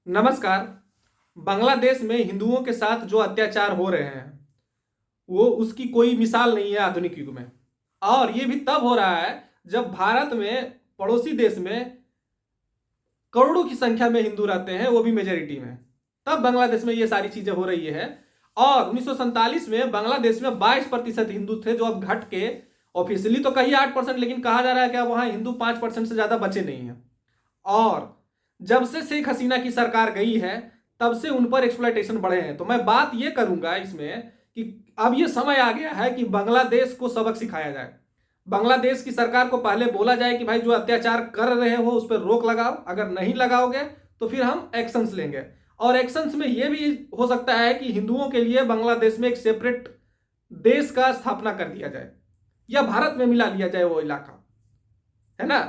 नमस्कार। बांग्लादेश में हिंदुओं के साथ जो अत्याचार हो रहे हैं वो उसकी कोई मिसाल नहीं है आधुनिक युग में। और ये भी तब हो रहा है जब भारत में पड़ोसी देश में करोड़ों की संख्या में हिंदू रहते हैं, वो भी मेजोरिटी में। तब बांग्लादेश में ये सारी चीजें हो रही है। और 1947 में बांग्लादेश में 22% हिंदू थे, जो अब घट के ऑफिशियली तो कही 8%, लेकिन कहा जा रहा है कि अब वहां हिंदू 5% से ज्यादा बचे नहीं हैं। और जब से शेख हसीना की सरकार गई है तब से उन पर एक्सप्लॉयटेशन बढ़े हैं। तो मैं बात ये करूंगा इसमें कि अब ये समय आ गया है कि बांग्लादेश को सबक सिखाया जाए। बांग्लादेश की सरकार को पहले बोला जाए कि भाई जो अत्याचार कर रहे हो उस पर रोक लगाओ, अगर नहीं लगाओगे तो फिर हम एक्शंस लेंगे। और एक्शंस में यह भी हो सकता है कि हिंदुओं के लिए बांग्लादेश में एक सेपरेट देश का स्थापना कर दिया जाए या भारत में मिला लिया जाए वो इलाका, है ना।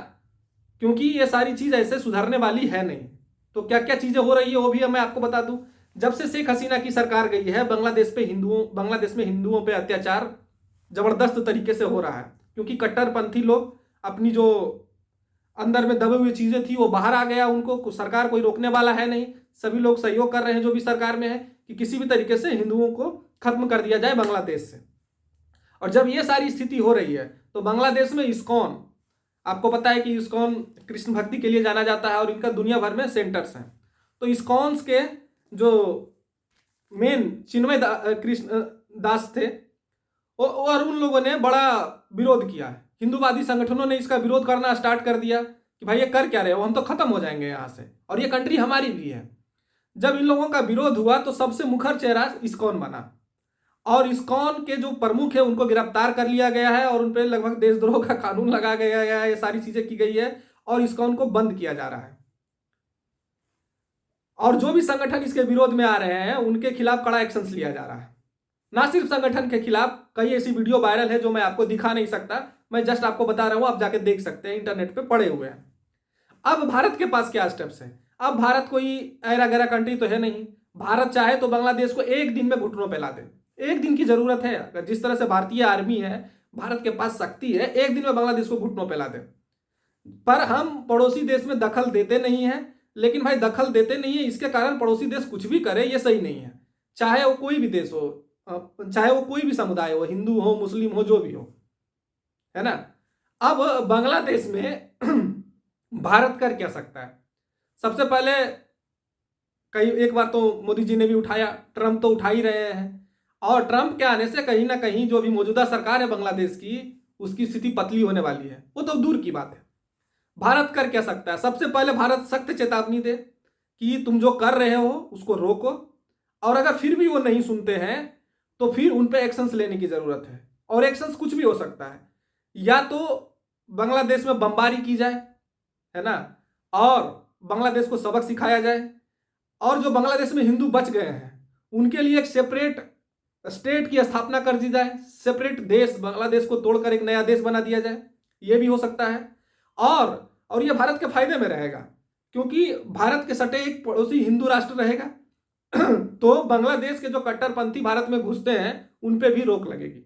क्योंकि ये सारी चीज ऐसे सुधरने वाली है नहीं। तो क्या क्या चीजें हो रही है वो भी मैं आपको बता दूं। जब से शेख हसीना की सरकार गई है बांग्लादेश में हिंदुओं पे अत्याचार जबरदस्त तरीके से हो रहा है, क्योंकि कट्टरपंथी लोग अपनी जो अंदर में दबे हुई चीजें थी वो बाहर आ गया। उनको सरकार कोई रोकने वाला है नहीं। सभी लोग सहयोग कर रहे हैं जो भी सरकार में है कि किसी भी तरीके से हिंदुओं को खत्म कर दिया जाए बांग्लादेश से। और जब ये सारी स्थिति हो रही है तो बांग्लादेश में इस्कॉन, आपको पता है कि इस्कॉन कृष्ण भक्ति के लिए जाना जाता है और इनका दुनिया भर में सेंटर्स हैं। तो इस्कॉन्स के जो मेन चिन्मय कृष्ण दास थे और उन लोगों ने बड़ा विरोध किया है। हिंदूवादी संगठनों ने इसका विरोध करना स्टार्ट कर दिया कि भाई ये कर क्या रहे हो, हम तो खत्म हो जाएंगे यहाँ से और ये कंट्री हमारी भी है। जब इन लोगों का विरोध हुआ तो सबसे मुखर चेहरा इस्कॉन बना और इस्कॉन के जो प्रमुख है उनको गिरफ्तार कर लिया गया है और उन पर लगभग देशद्रोह का कानून लगा गया है। ये सारी चीजें की गई है और इस्कॉन को बंद किया जा रहा है। और जो भी संगठन इसके विरोध में आ रहे हैं उनके खिलाफ कड़ा एक्शन लिया जा रहा है। ना सिर्फ संगठन के खिलाफ, कई ऐसी वीडियो वायरल है जो मैं आपको दिखा नहीं सकता, मैं जस्ट आपको बता रहा हूं, आप जाके देख सकते हैं, इंटरनेट पे पड़े हुए हैं। अब भारत के पास क्या स्टेप्स हैं। अब भारत कोई ऐरा गैरा कंट्री तो है नहीं। भारत चाहे तो बांग्लादेश को एक दिन में घुटनों पे ला दे। एक दिन की जरूरत है। अगर जिस तरह से भारतीय आर्मी है, भारत के पास शक्ति है, एक दिन में बांग्लादेश को घुटनों पे ला दे। पर हम पड़ोसी देश में दखल देते नहीं है। लेकिन भाई दखल देते नहीं है इसके कारण पड़ोसी देश कुछ भी करे ये सही नहीं है। चाहे वो कोई भी देश हो, चाहे वो कोई भी समुदाय हो, हिंदू हो, मुस्लिम हो, जो भी हो, है ना। अब बांग्लादेश में भारत कर क्या सकता है। सबसे पहले एक बार तो मोदी जी ने भी उठाया, ट्रंप तो उठा ही रहे हैं। और ट्रंप के आने से कहीं ना कहीं जो भी मौजूदा सरकार है बांग्लादेश की, उसकी स्थिति पतली होने वाली है। वो तो दूर की बात है। भारत कर क्या सकता है। सबसे पहले भारत सख्त चेतावनी दे कि तुम जो कर रहे हो उसको रोको, और अगर फिर भी वो नहीं सुनते हैं तो फिर उन पे एक्शंस लेने की जरूरत है। और एक्शंस कुछ भी हो सकता है। या तो बांग्लादेश में बमबारी की जाए, है ना, और बांग्लादेश को सबक सिखाया जाए। और जो बांग्लादेश में हिंदू बच गए हैं उनके लिए एक सेपरेट स्टेट की स्थापना कर दी जाए। सेपरेट देश, बांग्लादेश को तोड़कर एक नया देश बना दिया जाए। यह भी हो सकता है। और यह भारत के फायदे में रहेगा, क्योंकि भारत के सटे एक पड़ोसी हिंदू राष्ट्र रहेगा। तो बांग्लादेश के जो कट्टरपंथी भारत में घुसते हैं उन पे भी रोक लगेगी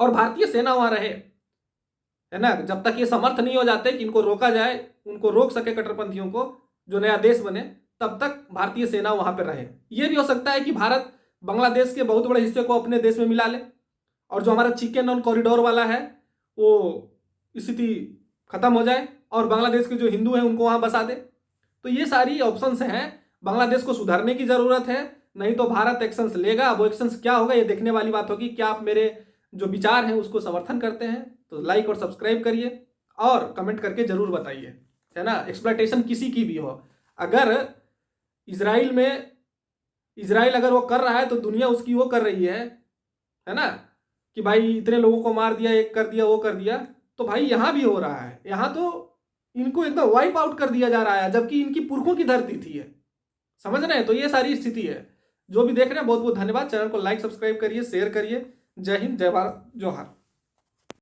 और भारतीय सेना वहां रहे, है ना। जब तक ये समर्थ नहीं हो जाते कि इनको रोका जाए, उनको रोक सके कट्टरपंथियों को, जो नया देश बने, तब तक भारतीय सेना वहां पर रहे। यह भी हो सकता है कि भारत बांग्लादेश के बहुत बड़े हिस्से को अपने देश में मिला ले और जो हमारा चिकन ऑन कॉरिडोर वाला है वो स्थिति खत्म हो जाए और बांग्लादेश के जो हिंदू हैं उनको वहां बसा दे। तो ये सारी ऑप्शंस हैं। बांग्लादेश को सुधारने की जरूरत है, नहीं तो भारत एक्शंस लेगा। वो एक्शंस क्या होगा ये देखने वाली बात होगी। क्या आप मेरे जो विचार हैं उसको समर्थन करते हैं तो लाइक और सब्सक्राइब करिए और कमेंट करके जरूर बताइए, है ना। एक्सप्लॉयटेशन किसी की भी हो, अगर इजराइल अगर वो कर रहा है तो दुनिया उसकी वो कर रही है ना, कि भाई इतने लोगों को मार दिया, एक कर दिया, वो कर दिया। तो भाई यहां भी हो रहा है। यहां तो इनको एकदम वाइप आउट कर दिया जा रहा है, जबकि इनकी पुरखों की धरती थी है। समझ रहे हैं। तो ये सारी स्थिति है। जो भी देख रहे हैं बहुत बहुत धन्यवाद। चैनल को लाइक सब्सक्राइब करिए, शेयर करिए। जय हिंद, जय भारत, जोहार।